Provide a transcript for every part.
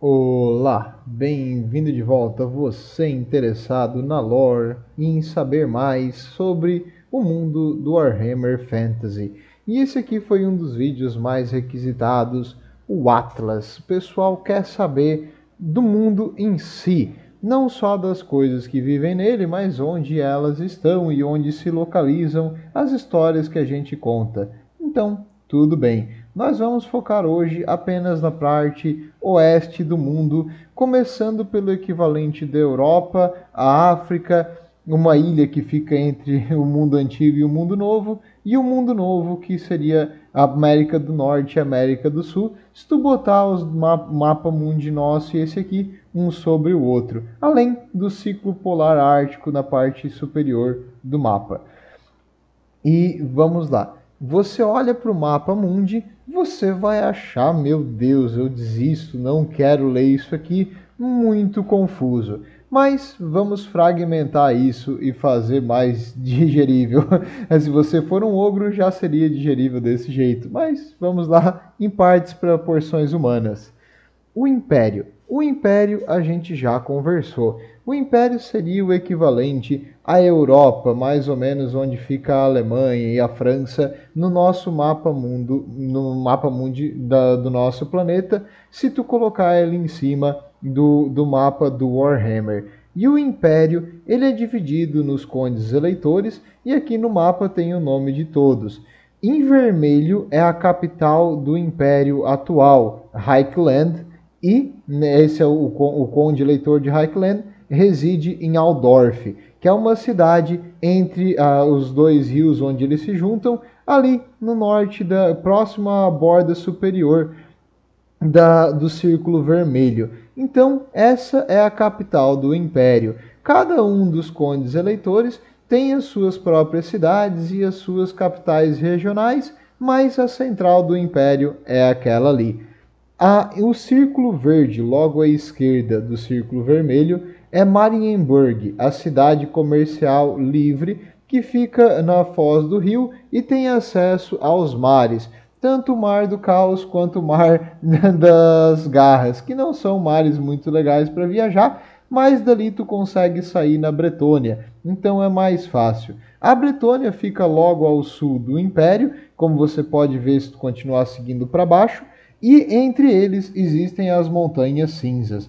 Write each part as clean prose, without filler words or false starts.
Olá, bem-vindo de volta, você interessado na lore e em saber mais sobre o mundo do Warhammer Fantasy. E esse aqui foi um dos vídeos mais requisitados, o Atlas. O pessoal quer saber do mundo em si, não só das coisas que vivem nele, mas onde elas estão e onde se localizam as histórias que a gente conta. Então, tudo bem. Nós vamos focar hoje apenas na parte oeste do mundo, começando pelo equivalente da Europa, a África, uma ilha que fica entre o mundo antigo e o mundo novo, e o mundo novo que seria a América do Norte e a América do Sul. Se tu botar os mapa mundi nosso e esse aqui, um sobre o outro, além do ciclo polar ártico na parte superior do mapa. E vamos lá. Você olha para o mapa mundi, você vai achar, meu Deus, eu desisto, não quero ler isso aqui, muito confuso. Mas vamos fragmentar isso e fazer mais digerível. Se você for um ogro, já seria digerível desse jeito. Mas vamos lá, em partes para porções humanas. O Império. O Império a gente já conversou. O Império seria o equivalente à Europa, mais ou menos onde fica a Alemanha e a França no nosso mapa mundo, no mapa mundi do nosso planeta, se tu colocar ele em cima do mapa do Warhammer. E o Império, ele é dividido nos condes eleitores e aqui no mapa tem o nome de todos. Em vermelho é a capital do Império atual, Reichland, e esse é o conde eleitor de Reichland, reside em Aldorf, que é uma cidade entre os dois rios onde eles se juntam, ali no norte, próximo à borda superior do Círculo Vermelho. Então, essa é a capital do Império. Cada um dos condes eleitores tem as suas próprias cidades e as suas capitais regionais, mas a central do Império é aquela ali. O círculo verde, logo à esquerda do círculo vermelho, é Marienburg, a cidade comercial livre que fica na foz do rio e tem acesso aos mares, tanto o Mar do Caos quanto o Mar das Garras, que não são mares muito legais para viajar, mas dali tu consegue sair na Bretônia, então é mais fácil. A Bretônia fica logo ao sul do Império, como você pode ver se tu continuar seguindo para baixo, e entre eles existem as Montanhas Cinzas.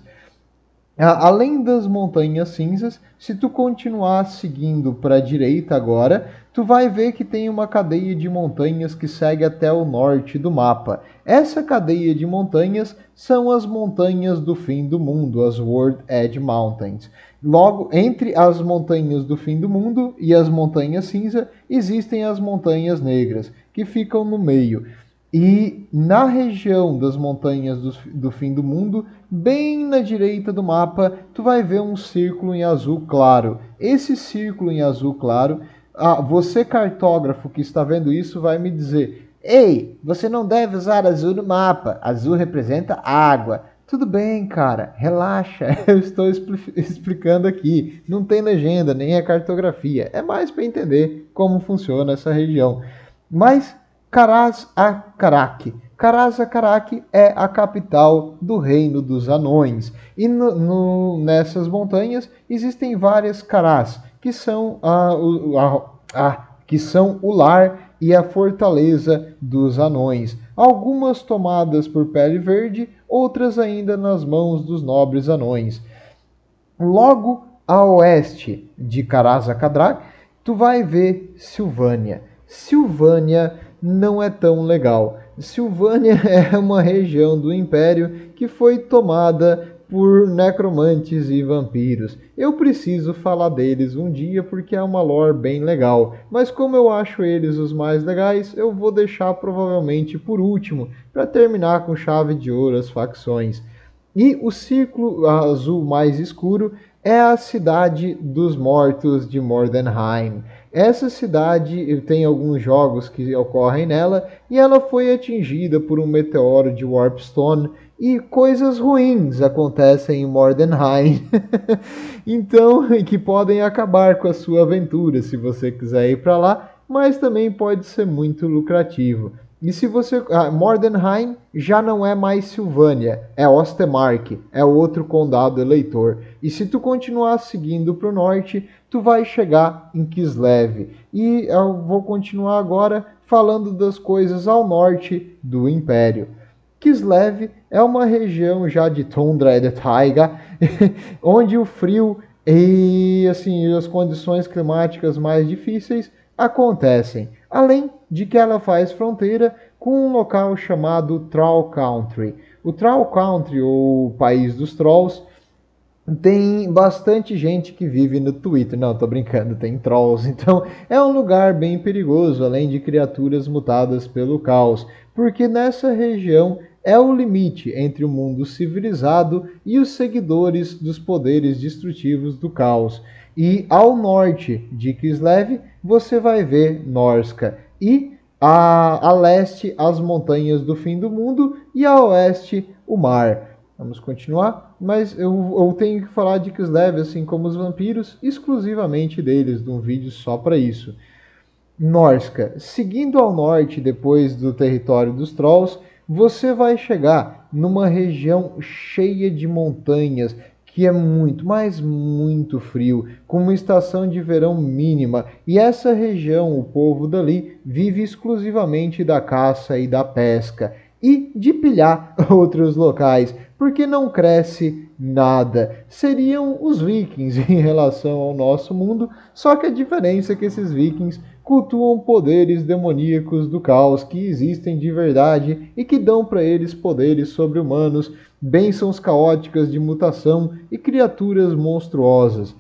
Além das Montanhas Cinzas, se tu continuar seguindo para a direita agora, tu vai ver que tem uma cadeia de montanhas que segue até o norte do mapa. Essa cadeia de montanhas são as montanhas do fim do mundo, as World Edge Mountains. Logo, entre as montanhas do fim do mundo e as montanhas cinza, existem as montanhas negras, que ficam no meio. E na região das montanhas do fim do mundo, bem na direita do mapa, tu vai ver um círculo em azul claro. Esse círculo em azul claro, você cartógrafo que está vendo isso vai me dizer: ei, você não deve usar azul no mapa, azul representa água. Tudo bem, cara, relaxa, eu estou explicando aqui. Não tem legenda, nem é cartografia, é mais para entender como funciona essa região. Mas Karaz-a-Karak. Karaz-a-Karak é a capital do reino dos anões. E nessas montanhas existem várias Karaz, que são, que são o lar e a fortaleza dos anões. Algumas tomadas por Pele Verde, outras ainda nas mãos dos nobres anões. Logo a oeste de Karaz-a-Karak, tu vai ver Silvânia. Silvânia não é tão legal. Silvânia é uma região do Império que foi tomada por necromantes e vampiros. Eu preciso falar deles um dia porque é uma lore bem legal, mas como eu acho eles os mais legais, eu vou deixar provavelmente por último, para terminar com chave de ouro as facções. E o círculo azul mais escuro é a cidade dos mortos de Mordenheim. Essa cidade tem alguns jogos que ocorrem nela e ela foi atingida por um meteoro de Warpstone e coisas ruins acontecem em Mordenheim. Então, que podem acabar com a sua aventura se você quiser ir para lá, mas também pode ser muito lucrativo. E se você... Mordenheim já não é mais Silvânia, é Ostermark, é outro condado eleitor. E se tu continuar seguindo para o norte, tu vai chegar em Kislev. E eu vou continuar agora falando das coisas ao norte do Império. Kislev é uma região já de tundra de taiga, onde o frio e assim as condições climáticas mais difíceis acontecem. Além de que ela faz fronteira com um local chamado Troll Country. O Troll Country, ou País dos Trolls, tem bastante gente que vive no Twitter. Não, tô brincando, tem trolls. Então é um lugar bem perigoso, além de criaturas mutadas pelo caos, porque nessa região é o limite entre o mundo civilizado e os seguidores dos poderes destrutivos do caos. E ao norte de Kislev você vai ver Norska e a leste as montanhas do fim do mundo e a oeste o mar. Vamos continuar, mas eu tenho que falar de Kislev, assim como os vampiros, exclusivamente deles, de um vídeo só para isso. Norska. Seguindo ao norte, depois do território dos Trolls, você vai chegar numa região cheia de montanhas, que é muito, mas muito frio, com uma estação de verão mínima. E essa região, o povo dali, vive exclusivamente da caça e da pesca e de pilhar outros locais, porque não cresce nada. Seriam os vikings em relação ao nosso mundo, só que a diferença é que esses vikings cultuam poderes demoníacos do caos que existem de verdade e que dão para eles poderes sobre-humanos, bênçãos caóticas de mutação e criaturas monstruosas.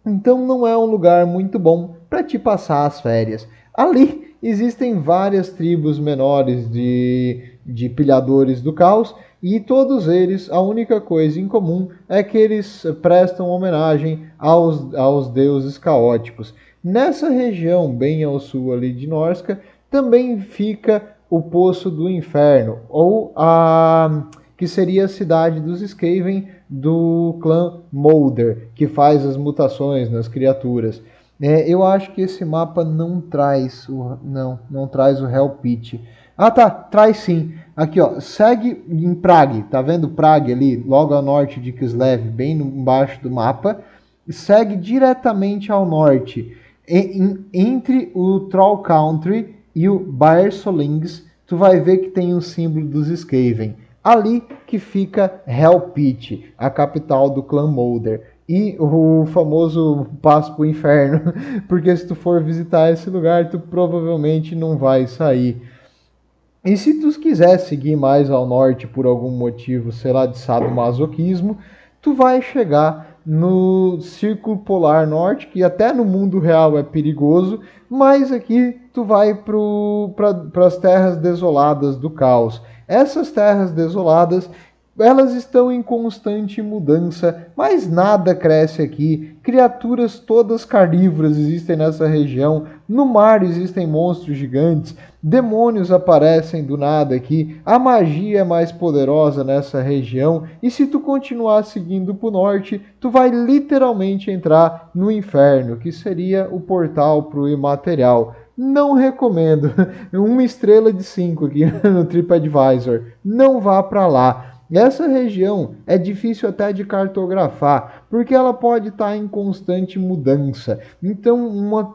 Então não é um lugar muito bom para te passar as férias. Ali existem várias tribos menores de pilhadores do caos e todos eles, a única coisa em comum é que eles prestam homenagem aos deuses caóticos. Nessa região, bem ao sul ali de Norska, também fica o Poço do Inferno, ou a que seria a cidade dos Skaven do clã Molder, que faz as mutações nas criaturas. Eu acho que esse mapa não traz não traz o Hell Pit. Ah tá, traz sim. Aqui ó, segue em Prague, tá vendo Prague ali, logo ao norte de Kislev, bem embaixo do mapa. Segue diretamente ao norte, entre o Troll Country e o Baersolings, tu vai ver que tem um símbolo dos Skaven. Ali que fica Hell Pit, a capital do clã Molder. E o famoso passo pro inferno, porque se tu for visitar esse lugar, tu provavelmente não vai sair. E se tu quiser seguir mais ao norte por algum motivo, sei lá, de sadomasoquismo, tu vai chegar no Círculo Polar Norte, que até no mundo real é perigoso, mas aqui tu vai para as terras desoladas do caos. Essas terras desoladas, elas estão em constante mudança, mas nada cresce aqui. Criaturas todas carnívoras existem nessa região. No mar existem monstros gigantes. Demônios aparecem do nada aqui. A magia é mais poderosa nessa região. E se tu continuar seguindo para o norte, tu vai literalmente entrar no inferno, que seria o portal para o imaterial. Não recomendo. 1 estrela de 5 aqui no TripAdvisor. Não vá para lá. Essa região é difícil até de cartografar, porque ela pode estar em constante mudança. Então,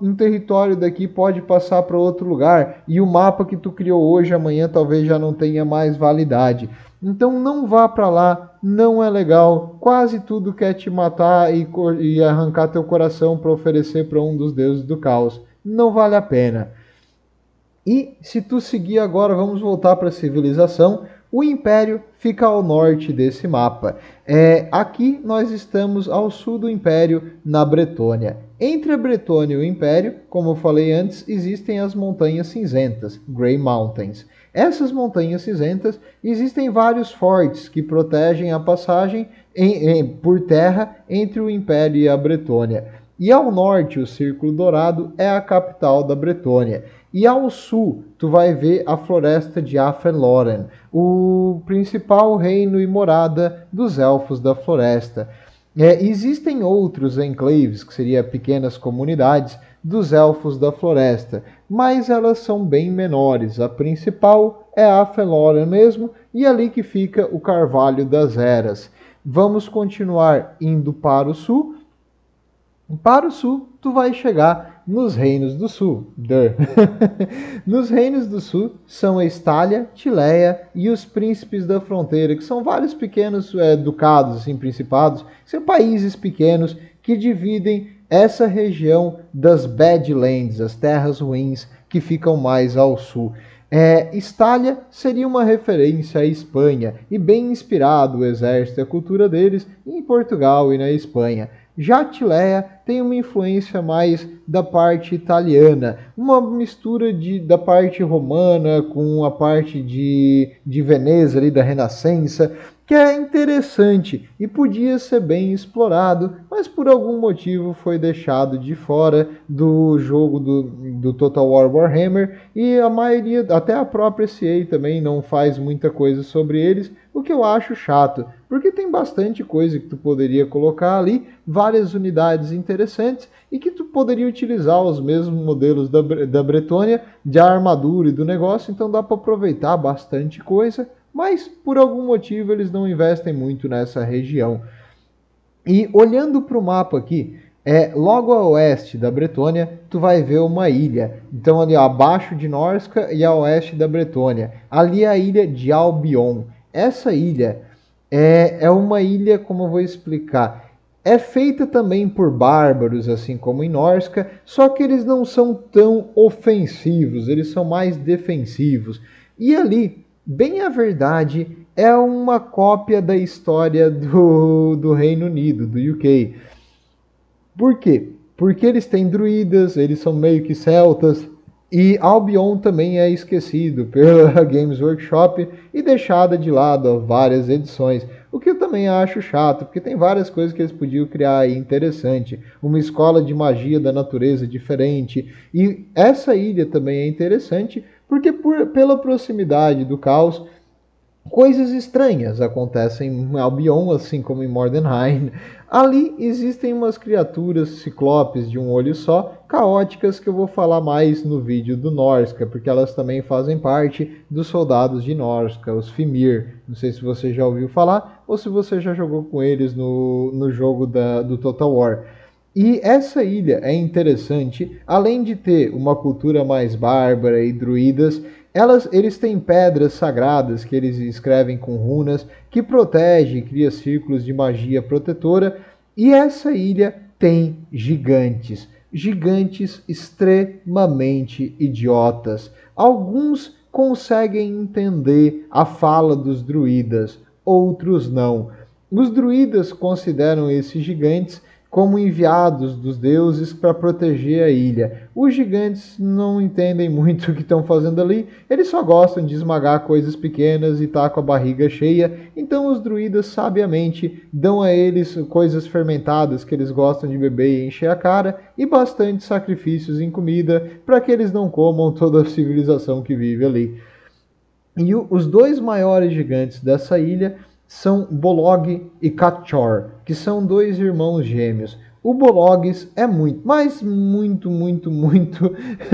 um território daqui pode passar para outro lugar e o mapa que tu criou hoje, amanhã, talvez já não tenha mais validade. Então, não vá para lá, não é legal. Quase tudo quer te matar e arrancar teu coração para oferecer para um dos deuses do caos. Não vale a pena. E se tu seguir agora, vamos voltar para a civilização. O Império fica ao norte desse mapa. Aqui nós estamos ao sul do Império, na Bretônia. Entre a Bretônia e o Império, como eu falei antes, existem as Montanhas Cinzentas, Grey Mountains. Essas Montanhas Cinzentas existem vários fortes que protegem a passagem por terra entre o Império e a Bretônia. E ao norte, o Círculo Dourado é a capital da Bretônia. E ao sul, tu vai ver a floresta de Aferloren, o principal reino e morada dos elfos da floresta. Existem outros enclaves, que seriam pequenas comunidades, dos Elfos da Floresta, mas elas são bem menores. A principal é a Felória mesmo, e ali que fica o Carvalho das Eras. Vamos continuar indo para o sul. Para o sul, tu vai chegar nos Reinos do Sul. Nos Reinos do Sul são a Estália, Tileia e os Príncipes da Fronteira, que são vários pequenos ducados, assim, principados, são países pequenos que dividem essa região das Badlands, as terras ruins que ficam mais ao sul. Estália seria uma referência à Espanha e bem inspirado o exército e a cultura deles em Portugal e na Espanha. Já Tileia tem uma influência mais da parte italiana, uma mistura da parte romana com a parte de Veneza, ali, da Renascença, que é interessante e podia ser bem explorado, mas por algum motivo foi deixado de fora do jogo do Total War Warhammer, e a maioria, até a própria CA também não faz muita coisa sobre eles, o que eu acho chato, porque tem bastante coisa que tu poderia colocar ali, várias unidades interessantes, e que tu poderia utilizar os mesmos modelos da Bretônia, de armadura e do negócio, então dá para aproveitar bastante coisa, mas por algum motivo eles não investem muito nessa região. E olhando para o mapa aqui, logo a oeste da Bretônia, tu vai ver uma ilha. Então ali abaixo de Norsca e a oeste da Bretônia, ali é a ilha de Albion. Essa ilha é uma ilha, como eu vou explicar, é feita também por bárbaros, assim como em Norsca, só que eles não são tão ofensivos, eles são mais defensivos. E ali, bem a verdade, é uma cópia da história do Reino Unido, do UK. Por quê? Porque eles têm druidas, eles são meio que celtas, e Albion também é esquecido pela Games Workshop e deixada de lado há várias edições. O que eu também acho chato, porque tem várias coisas que eles podiam criar aí interessante. Uma escola de magia da natureza diferente. E essa ilha também é interessante, porque pela proximidade do caos, coisas estranhas acontecem em Albion, assim como em Mordenheim. Ali existem umas criaturas ciclopes de um olho só, caóticas, que eu vou falar mais no vídeo do Norsca, porque elas também fazem parte dos soldados de Norsca, os Fimir. Não sei se você já ouviu falar ou se você já jogou com eles no jogo do Total War. E essa ilha é interessante, além de ter uma cultura mais bárbara e druidas, eles têm pedras sagradas que eles escrevem com runas, que protege e cria círculos de magia protetora, e essa ilha tem gigantes. Gigantes extremamente idiotas. Alguns conseguem entender a fala dos druidas, outros não. Os druidas consideram esses gigantes como enviados dos deuses para proteger a ilha. Os gigantes não entendem muito o que estão fazendo ali, eles só gostam de esmagar coisas pequenas e estar com a barriga cheia, então os druidas sabiamente dão a eles coisas fermentadas que eles gostam de beber e encher a cara, e bastante sacrifícios em comida para que eles não comam toda a civilização que vive ali. E os dois maiores gigantes dessa ilha são Bolog e Kachor, que são dois irmãos gêmeos. O Bologis é muito, mas muito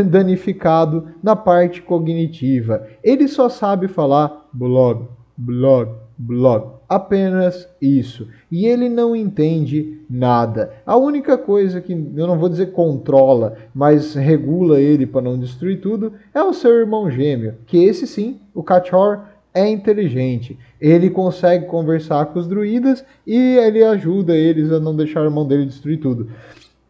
danificado na parte cognitiva. Ele só sabe falar Bolog, Bolog, Bolog. Apenas isso. E ele não entende nada. A única coisa que, eu não vou dizer controla, mas regula ele para não destruir tudo, é o seu irmão gêmeo, que esse sim, o Kachor, é inteligente. Ele consegue conversar com os druidas e ele ajuda eles a não deixar o irmão dele destruir tudo.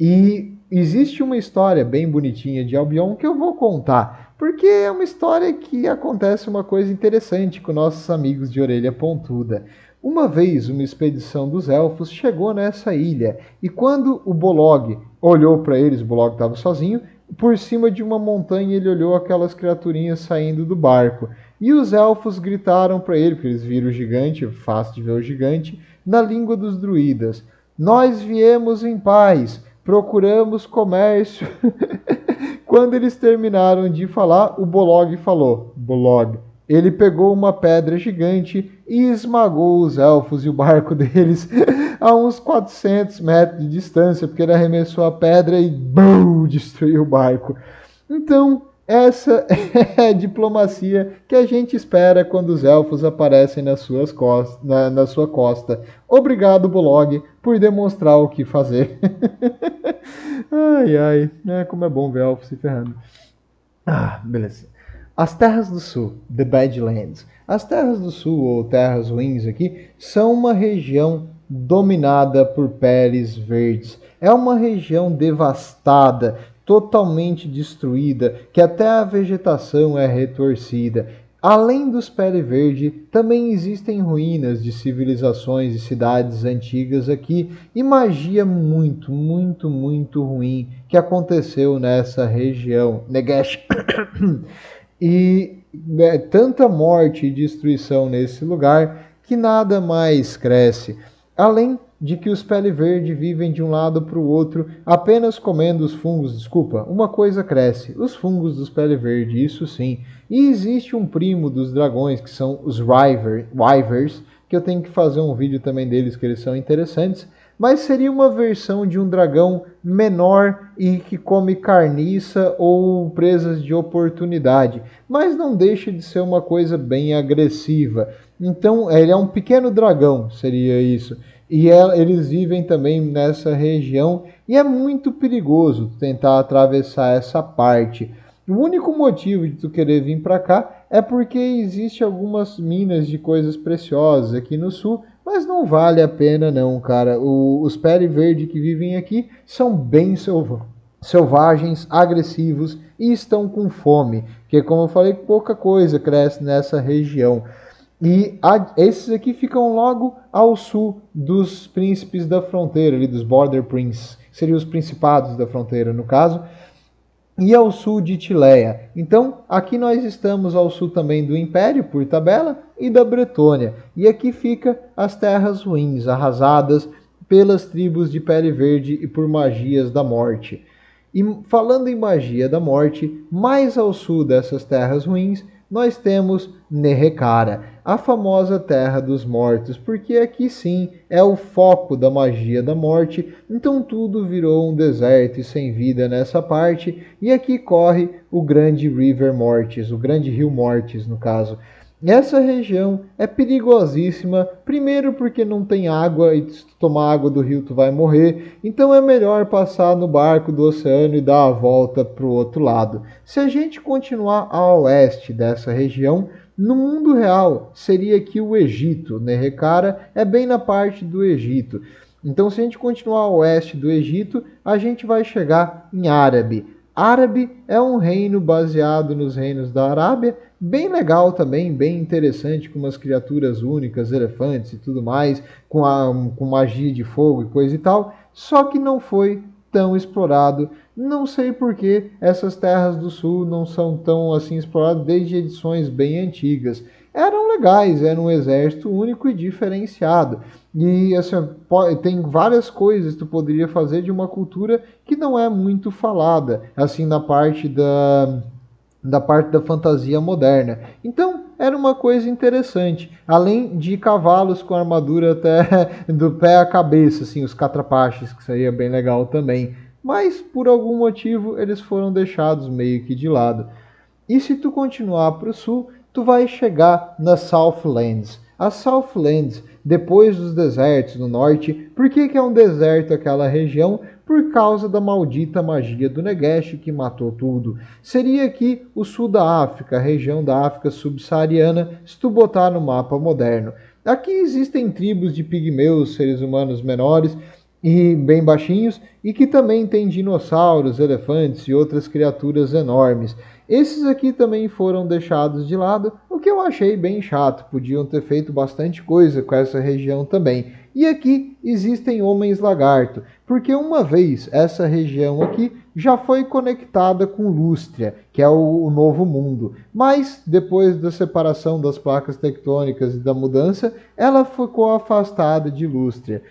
E existe uma história bem bonitinha de Albion que eu vou contar, porque é uma história que acontece uma coisa interessante com nossos amigos de orelha pontuda. Uma vez uma expedição dos elfos chegou nessa ilha, e quando o Bolog olhou para eles, o Bolog estava sozinho, por cima de uma montanha ele olhou aquelas criaturinhas saindo do barco. E os elfos gritaram para ele, porque eles viram o gigante, fácil de ver o gigante, na língua dos druidas: "Nós viemos em paz, procuramos comércio." Quando eles terminaram de falar, o Bolog falou: "Bolog." Ele pegou uma pedra gigante e esmagou os elfos e o barco deles a uns 400 metros de distância, porque ele arremessou a pedra e BUM! Destruiu o barco. Então, essa é a diplomacia que a gente espera quando os elfos aparecem nas suas costas, na sua costa. Obrigado, Bolog, por demonstrar o que fazer. Ai, ai, como é bom ver elfos se ferrando. Ah, beleza. As Terras do Sul, The Badlands. As Terras do Sul, ou Terras Ruins aqui, são uma região dominada por peles verdes. É uma região devastada, totalmente destruída, que até a vegetação é retorcida. Além dos pele verde, também existem ruínas de civilizações e cidades antigas aqui e magia muito, muito, muito ruim que aconteceu nessa região. Negesh. E tanta morte e destruição nesse lugar que nada mais cresce. Além de que os pele verde vivem de um lado para o outro apenas comendo os fungos. Desculpa, uma coisa cresce, os fungos dos pele verde, isso sim. E existe um primo dos dragões, que são os Wyvers, que eu tenho que fazer um vídeo também deles, que eles são interessantes. Mas seria uma versão de um dragão menor e que come carniça ou presas de oportunidade. Mas não deixa de ser uma coisa bem agressiva. Então, ele é um pequeno dragão, seria isso. E eles vivem também nessa região e é muito perigoso tentar atravessar essa parte. O único motivo de tu querer vir para cá é porque existe algumas minas de coisas preciosas aqui no sul, mas não vale a pena não, cara. Os pele verde que vivem aqui são bem selvagens, agressivos e estão com fome, porque como eu falei, pouca coisa cresce nessa região. E esses aqui ficam logo ao sul dos príncipes da fronteira, ali dos Border Princes, que seriam os principados da fronteira no caso, e ao sul de Tileia. Então, aqui nós estamos ao sul também do Império, por tabela, e da Bretônia. E aqui fica as Terras Ruins, arrasadas pelas tribos de pele verde e por magias da morte. E falando em magia da morte, mais ao sul dessas Terras Ruins, nós temos Nerrekara, a famosa Terra dos Mortos, porque aqui sim é o foco da magia da morte, então tudo virou um deserto e sem vida nessa parte, e aqui corre o grande River Mortis, o grande Rio Mortis no caso. Essa região é perigosíssima, primeiro porque não tem água e se tu tomar água do rio tu vai morrer, então é melhor passar no barco do oceano e dar a volta para o outro lado. Se a gente continuar a oeste dessa região, no mundo real seria aqui o Egito, Nerrekara é bem na parte do Egito. Então se a gente continuar a oeste do Egito, a gente vai chegar em Árabe. Árabe é um reino baseado nos reinos da Arábia, bem legal também, bem interessante, com umas criaturas únicas, elefantes e tudo mais, com magia de fogo e coisa e tal, só que não foi tão explorado. Não sei por que essas terras do sul não são tão assim exploradas desde edições bem antigas. Eram legais, era um exército único e diferenciado. E assim, tem várias coisas que tu poderia fazer de uma cultura que não é muito falada, assim na parte da parte da fantasia moderna. Então, era uma coisa interessante. Além de cavalos com armadura até do pé à cabeça, assim, os catrapaches, que seria bem legal também. Mas, por algum motivo, eles foram deixados meio que de lado. E se tu continuar para o sul, tu vai chegar nas Southlands. As Southlands, depois dos desertos no norte, por que é um deserto aquela região? Por causa da maldita magia do Negesh que matou tudo. Seria aqui o sul da África, a região da África subsaariana, se tu botar no mapa moderno. Aqui existem tribos de pigmeus, seres humanos menores e bem baixinhos, e que também tem dinossauros, elefantes e outras criaturas enormes. Esses aqui também foram deixados de lado, o que eu achei bem chato, podiam ter feito bastante coisa com essa região também. E aqui existem homens lagarto, porque uma vez essa região aqui já foi conectada com Lústria, que é o novo mundo. Mas depois da separação das placas tectônicas e da mudança, ela ficou afastada de Lústria.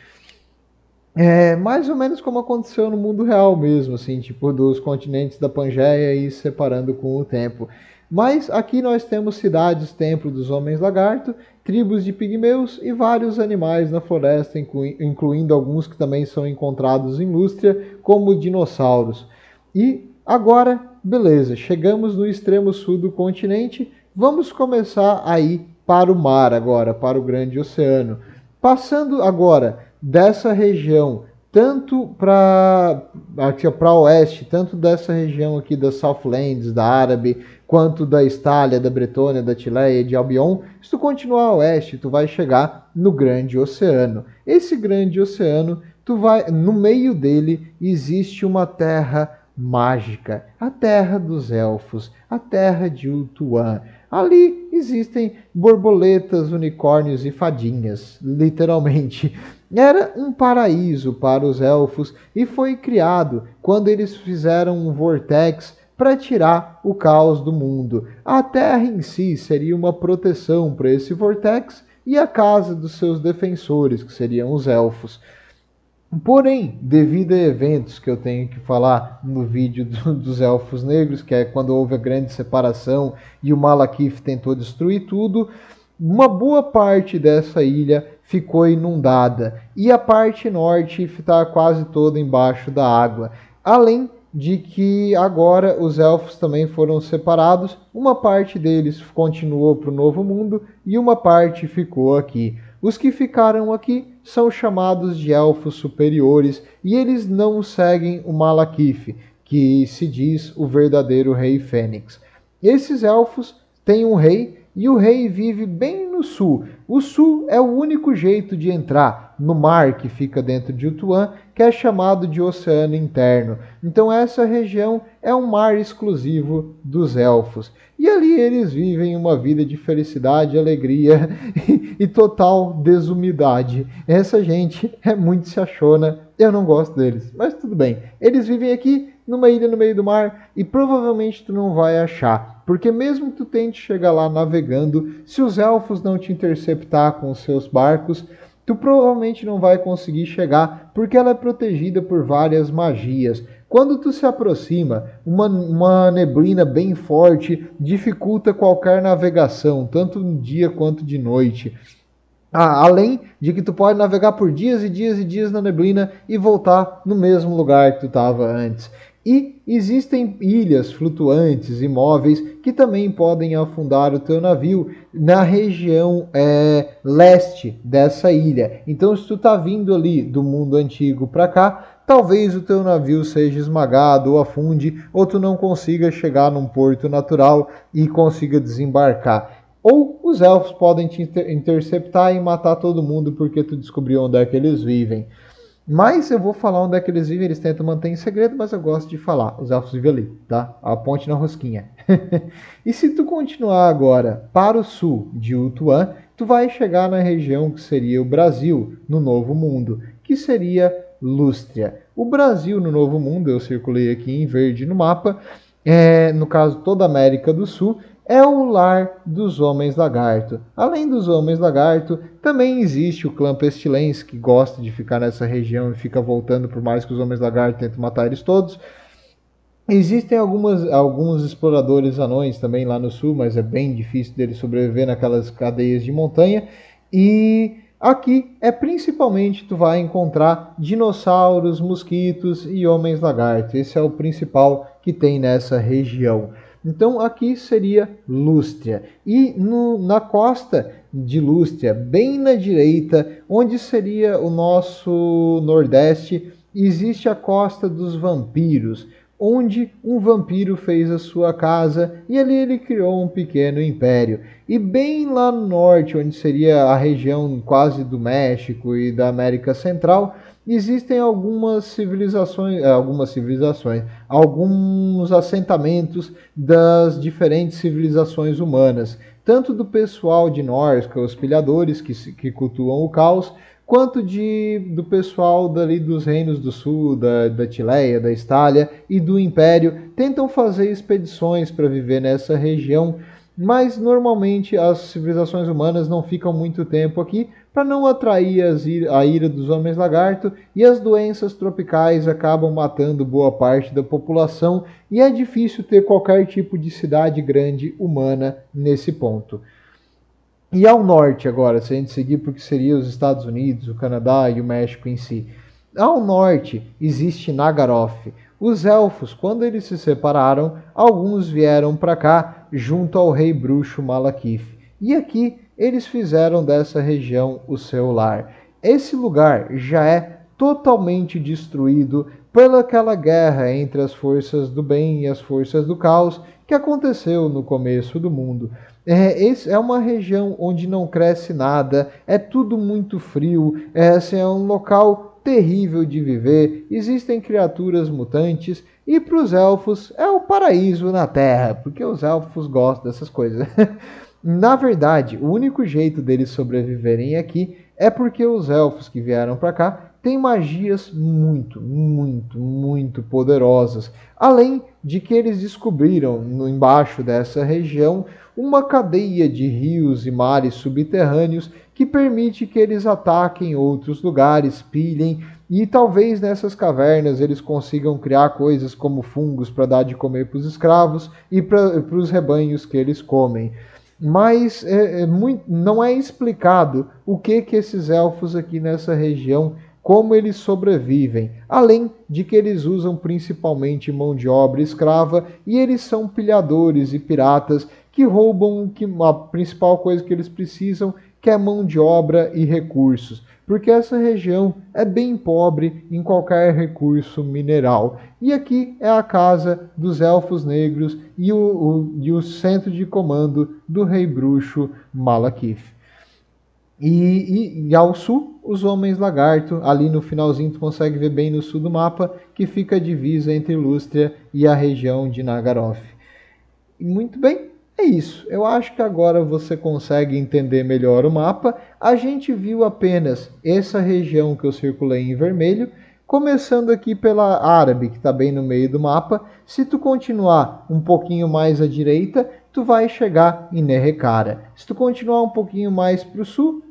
É mais ou menos como aconteceu no mundo real mesmo, assim, tipo dos continentes da Pangeia e separando com o tempo. Mas aqui nós temos cidades, templo dos homens lagarto tribos de pigmeus e vários animais na floresta, incluindo alguns que também são encontrados em Lústria, como dinossauros. E agora, beleza, chegamos no extremo sul do continente, vamos começar a ir para o mar agora, para o grande oceano. Passando agora dessa região, tanto para oeste, tanto dessa região aqui das Southlands, da Árabe, quanto da Estália, da Bretônia, da Tileia e de Albion, se tu continuar a oeste, tu vai chegar no grande oceano. Esse grande oceano, no meio dele existe uma terra mágica, a terra dos elfos, a terra de Ultuan. Ali existem borboletas, unicórnios e fadinhas, literalmente. Era um paraíso para os elfos e foi criado quando eles fizeram um vortex para tirar o caos do mundo. A Terra em si seria uma proteção para esse vortex e a casa dos seus defensores, que seriam os elfos. Porém, devido a eventos que eu tenho que falar no vídeo dos Elfos Negros, que é quando houve a grande separação e o Malekith tentou destruir tudo, uma boa parte dessa ilha ficou inundada e a parte norte está quase toda embaixo da água. Além de que agora os elfos também foram separados, uma parte deles continuou para o Novo Mundo e uma parte ficou aqui. Os que ficaram aqui são chamados de elfos superiores e eles não seguem o Malekith, que se diz o verdadeiro rei Fênix. Esses elfos têm um rei e o rei vive bem no sul. O sul é o único jeito de entrar no mar que fica dentro de Ultuan, que é chamado de Oceano Interno. Então essa região é um mar exclusivo dos elfos. E ali eles vivem uma vida de felicidade, alegria e total desumidade. Essa gente é muito se achona, eu não gosto deles, mas tudo bem. Eles vivem aqui numa ilha no meio do mar e provavelmente tu não vai achar, porque mesmo que tu tente chegar lá navegando, se os elfos não te interceptar com os seus barcos, tu provavelmente não vai conseguir chegar, porque ela é protegida por várias magias. Quando tu se aproxima, uma neblina bem forte dificulta qualquer navegação, tanto de dia quanto de noite. Além de que tu pode navegar por dias e dias e dias na neblina e voltar no mesmo lugar que tu estava antes. E existem ilhas flutuantes, imóveis, que também podem afundar o teu navio na região leste dessa ilha. Então, se tu está vindo ali do mundo antigo para cá, talvez o teu navio seja esmagado ou afunde, ou tu não consiga chegar num porto natural e consiga desembarcar. Ou os elfos podem te interceptar e matar todo mundo porque tu descobriu onde é que eles vivem. Mas eu vou falar onde é que eles vivem, eles tentam manter em segredo, mas eu gosto de falar. Os elfos vivem ali, tá? A ponte na rosquinha. E se tu continuar agora para o sul de Ultuan, tu vai chegar na região que seria o Brasil, no Novo Mundo, que seria Lústria. O Brasil no Novo Mundo, eu circulei aqui em verde no mapa, no caso toda a América do Sul, é o lar dos Homens-Lagarto. Além dos Homens-Lagarto, também existe o clã Pestilence, que gosta de ficar nessa região e fica voltando, por mais que os Homens-Lagarto tentem matar eles todos. Existem alguns exploradores anões também lá no sul, mas é bem difícil deles sobreviver naquelas cadeias de montanha. E aqui principalmente tu vai encontrar dinossauros, mosquitos e Homens-Lagarto. Esse é o principal que tem nessa região. Então aqui seria Lústria. E na costa de Lústria, bem na direita, onde seria o nosso nordeste, existe a costa dos vampiros, onde um vampiro fez a sua casa e ali ele criou um pequeno império. E bem lá no norte, onde seria a região quase do México e da América Central, existem alguns assentamentos das diferentes civilizações humanas, tanto do pessoal de Norsca, os pilhadores que cultuam o caos, quanto do pessoal dali dos reinos do sul, da Tileia, da Estália e do Império, tentam fazer expedições para viver nessa região, mas normalmente as civilizações humanas não ficam muito tempo aqui para não atrair a ira dos Homens-Lagarto, e as doenças tropicais acabam matando boa parte da população e é difícil ter qualquer tipo de cidade grande humana nesse ponto. E ao norte agora, se a gente seguir porque seria os Estados Unidos, o Canadá e o México em si. Ao norte existe Nagaroth. Os elfos, quando eles se separaram, alguns vieram para cá junto ao rei bruxo Malekith. E aqui eles fizeram dessa região o seu lar. Esse lugar já é totalmente destruído pelaquela guerra entre as forças do bem e as forças do caos que aconteceu no começo do mundo. É uma região onde não cresce nada, é tudo muito frio, é um local terrível de viver, existem criaturas mutantes, e para os elfos é o paraíso na Terra, porque os elfos gostam dessas coisas. Na verdade, o único jeito deles sobreviverem aqui é porque os elfos que vieram para cá têm magias muito poderosas. Além de que eles descobriram embaixo dessa região uma cadeia de rios e mares subterrâneos que permite que eles ataquem outros lugares, pilhem, e talvez nessas cavernas eles consigam criar coisas como fungos para dar de comer para os escravos e para os rebanhos que eles comem. Mas não é explicado o que esses elfos aqui nessa região, como eles sobrevivem, além de que eles usam principalmente mão de obra escrava e eles são pilhadores e piratas que roubam a principal coisa que eles precisam, que é mão de obra e recursos, porque essa região é bem pobre em qualquer recurso mineral. E aqui é a casa dos elfos negros e o centro de comando do rei bruxo Malekith. E ao sul, os homens lagarto, ali no finalzinho tu consegue ver bem no sul do mapa, que fica a divisa entre Lústria e a região de Nagaroth. E muito bem, é isso. Eu acho que agora você consegue entender melhor o mapa. A gente viu apenas essa região que eu circulei em vermelho, começando aqui pela Árabe, que está bem no meio do mapa. Se tu continuar um pouquinho mais à direita, tu vai chegar em Nerekara. Se tu continuar um pouquinho mais para o sul,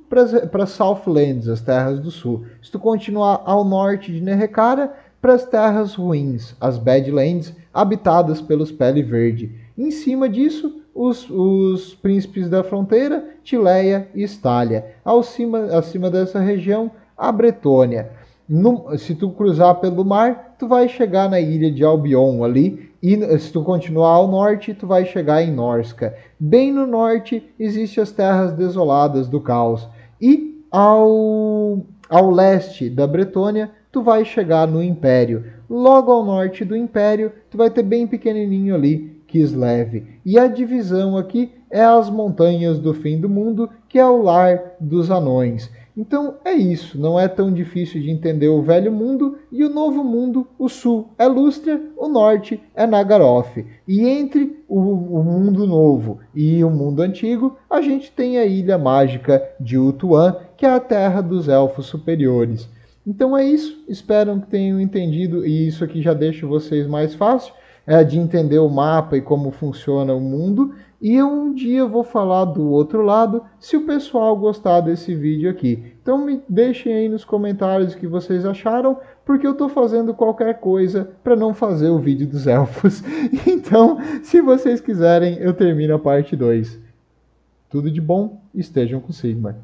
para Southlands, as terras do sul. Se tu continuar ao norte de Nerekara, para as terras ruins, as Badlands, habitadas pelos Pele Verde. Em cima disso, os príncipes da fronteira, Tileia e Estália. Acima dessa região, a Bretônia. Se tu cruzar pelo mar, tu vai chegar na ilha de Albion ali, e se tu continuar ao norte, tu vai chegar em Norsca. Bem no norte, existem as terras desoladas do caos. E ao leste da Bretônia, tu vai chegar no Império. Logo ao norte do Império, tu vai ter bem pequenininho ali, Kislev. E a divisão aqui é as montanhas do fim do mundo, que é o lar dos anões. Então é isso, não é tão difícil de entender o velho mundo e o novo mundo. O sul é Lústria, o norte é Nagaroth. E entre o mundo novo e o mundo antigo, a gente tem a ilha mágica de Utuan, que é a terra dos elfos superiores. Então é isso, espero que tenham entendido, e isso aqui já deixa vocês mais fácil de entender o mapa e como funciona o mundo. E um dia eu vou falar do outro lado, se o pessoal gostar desse vídeo aqui. Então me deixem aí nos comentários o que vocês acharam, porque eu estou fazendo qualquer coisa para não fazer o vídeo dos elfos. Então, se vocês quiserem, eu termino a parte 2. Tudo de bom, estejam com Sigmar.